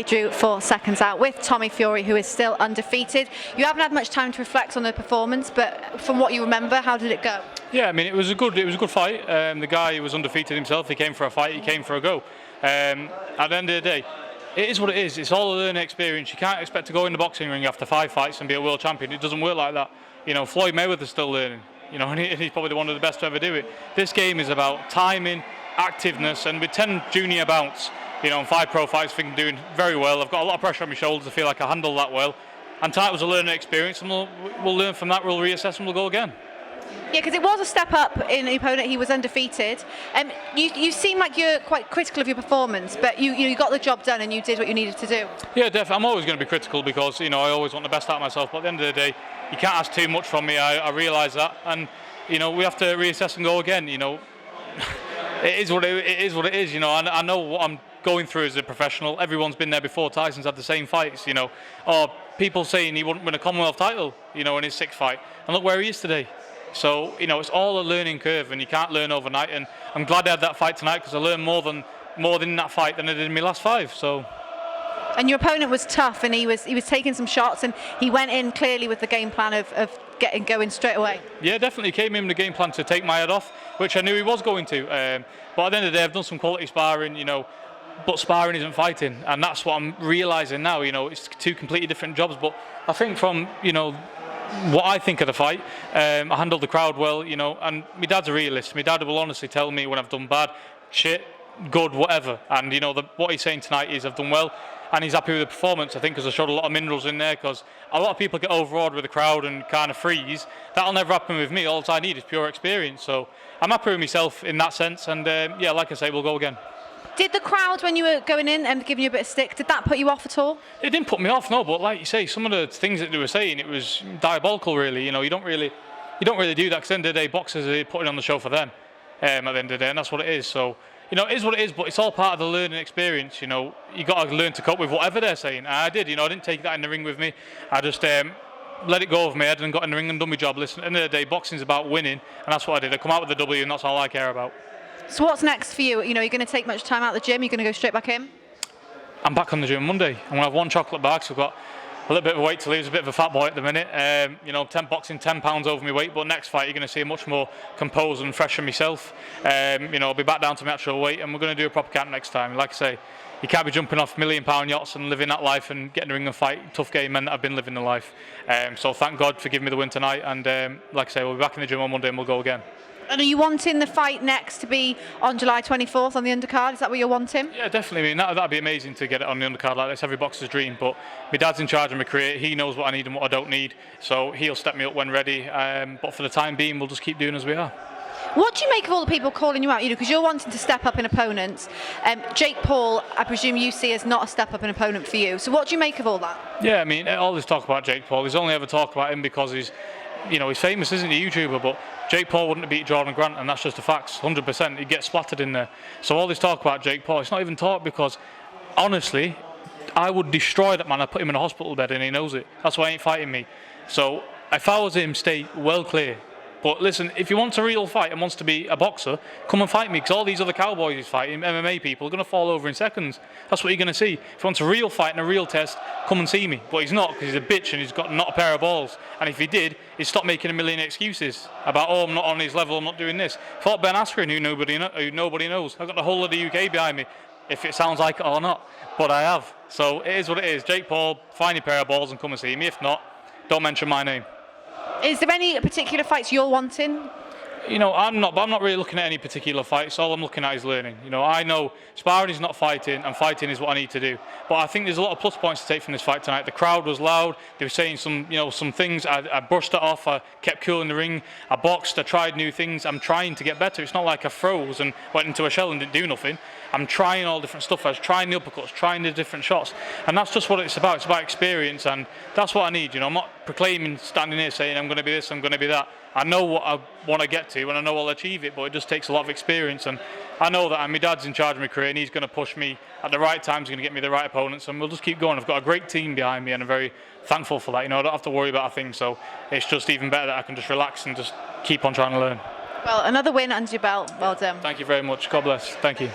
Drew for Seconds Out with Tommy Fury, who is still undefeated. You haven't had much time to reflect on the performance, but from what you remember, how did it go? Yeah, I mean, it was a good fight. The guy was undefeated himself. He came for a fight. He came for a go. At the end of the day, it is what it is. It's all a learning experience. You can't expect to go in the boxing ring after 5 fights and be a world champion. It doesn't work like that. You know, Floyd Mayweather's still learning. You know, and he's probably one of the best to ever do it. This game is about timing, activeness, and with 10 junior bouts, you know, and 5 pro fights, I think I'm doing very well. I've got a lot of pressure on my shoulders. I feel like I handle that well. And tonight was a learning experience, and we'll learn from that. We'll reassess and we'll go again. Yeah, because it was a step up in the opponent. He was undefeated. You seem like you're quite critical of your performance, but you got the job done and you did what you needed to do. Yeah, definitely. I'm always going to be critical because, you know, I always want the best out of myself. But at the end of the day, you can't ask too much from me. I realise that, and you know, we have to reassess and go again. You know, it is what it is. You know, I know what I'm going through as a professional. Everyone's been there before. Tyson's had the same fights. You know, or people saying he wouldn't win a Commonwealth title, you know, in his 6th fight, and look where he is today. So, you know, it's all a learning curve, and you can't learn overnight. And I'm glad I had that fight tonight because I learned more in that fight than I did in my last 5. So. And your opponent was tough, and he was taking some shots, and he went in clearly with the game plan of going straight away. Yeah, definitely came in with the game plan to take my head off, which I knew he was going to. But at the end of the day, I've done some quality sparring, you know, but sparring isn't fighting, and that's what I'm realising now. You know, it's 2 completely different jobs. But I think from, you know, what I think of the fight, I handled the crowd well, you know, and my dad's a realist. My dad will honestly tell me when I've done bad, shit, good, whatever. And, you know, what he's saying tonight is I've done well, and he's happy with the performance, I think, because I showed a lot of minerals in there, because a lot of people get overawed with the crowd and kind of freeze. That'll never happen with me. All I need is pure experience. So I'm happy with myself in that sense, and yeah, like I say, we'll go again. Did the crowd, when you were going in and giving you a bit of stick, did that put you off at all? It didn't put me off, no. But like you say, some of the things that they were saying, it was diabolical, really. You know, you don't really do that, because at the end of the day, boxers are putting on the show for them. At the end of the day, and that's what it is. So, you know, it is what it is. But it's all part of the learning experience. You know, you got to learn to cope with whatever they're saying. And I did. You know, I didn't take that in the ring with me. I just let it go over my head and got in the ring and done my job. Listen, at the end of the day, boxing's about winning, and that's what I did. I come out with the W, and that's all I care about. So what's next for you? You know, you're going to take much time out of the gym? You're going to go straight back in? I'm back on the gym Monday. I'm going to have 1 chocolate bar, so I've got a little bit of weight to lose, a bit of a fat boy at the minute. You know, boxing 10 pounds over my weight, but next fight you're going to see a much more composed and fresher myself. You know, I'll be back down to my actual weight, and we're going to do a proper camp next time. Like I say, you can't be jumping off £1 million yachts and living that life and getting in the ring and fight tough game men that have been living the life. So thank God for giving me the win tonight, and like I say, we'll be back in the gym on Monday and we'll go again. And are you wanting the fight next to be on July 24th on the undercard? Is that what you're wanting? Yeah, definitely. I mean, that'd be amazing to get it on the undercard like this. Every boxer's dream. But my dad's in charge of my career. He knows what I need and what I don't need. So he'll step me up when ready. But for the time being, we'll just keep doing as we are. What do you make of all the people calling you out? You know, because you're wanting to step up in opponents. Jake Paul, I presume you see as not a step up in opponent for you. So what do you make of all that? Yeah, I mean, all this talk about Jake Paul, he's only ever talked about him because he's famous, isn't he, YouTuber? But Jake Paul wouldn't have beat Jordan Grant, and that's just a fact, 100%. He'd get splattered in there. So all this talk about Jake Paul, it's not even talk, because honestly, I would destroy that man. I'd put him in a hospital bed, and he knows it. That's why he ain't fighting me. So if I was him, stay well clear. But listen, if he wants a real fight and wants to be a boxer, come and fight me, because all these other cowboys he's fighting, MMA people, are going to fall over in seconds. That's what you're going to see. If he wants a real fight and a real test, come and see me. But he's not, because he's a bitch and he's got not a pair of balls. And if he did, he'd stop making a million excuses about, oh, I'm not on his level, I'm not doing this. Fought Ben Askren, who nobody knows. I've got the whole of the UK behind me, if it sounds like it or not. But I have. So it is what it is. Jake Paul, find your pair of balls and come and see me. If not, don't mention my name. Is there any particular fights you're wanting? You know, I'm not really looking at any particular fights. All I'm looking at is learning. You know, I know sparring is not fighting, and fighting is what I need to do. But I think there's a lot of plus points to take from this fight tonight. The crowd was loud. They were saying some things. I brushed it off. I kept cool in the ring. I boxed. I tried new things. I'm trying to get better. It's not like I froze and went into a shell and didn't do nothing. I'm trying all different stuff. I was trying the uppercuts, trying the different shots, and that's just what it's about. It's about experience, and that's what I need. You know, I'm not proclaiming, standing here saying I'm going to be this, I'm going to be that. I know what I want to get to, and I know I'll achieve it, but it just takes a lot of experience, and I know that. And my dad's in charge of my career, and he's going to push me at the right times. He's going to get me the right opponents, and we'll just keep going. I've got a great team behind me, and I'm very thankful for that. You know, I don't have to worry about a thing, so it's just even better that I can just relax and just keep on trying to learn. Well, another win under your belt. Well done. Thank you very much. God bless. Thank you.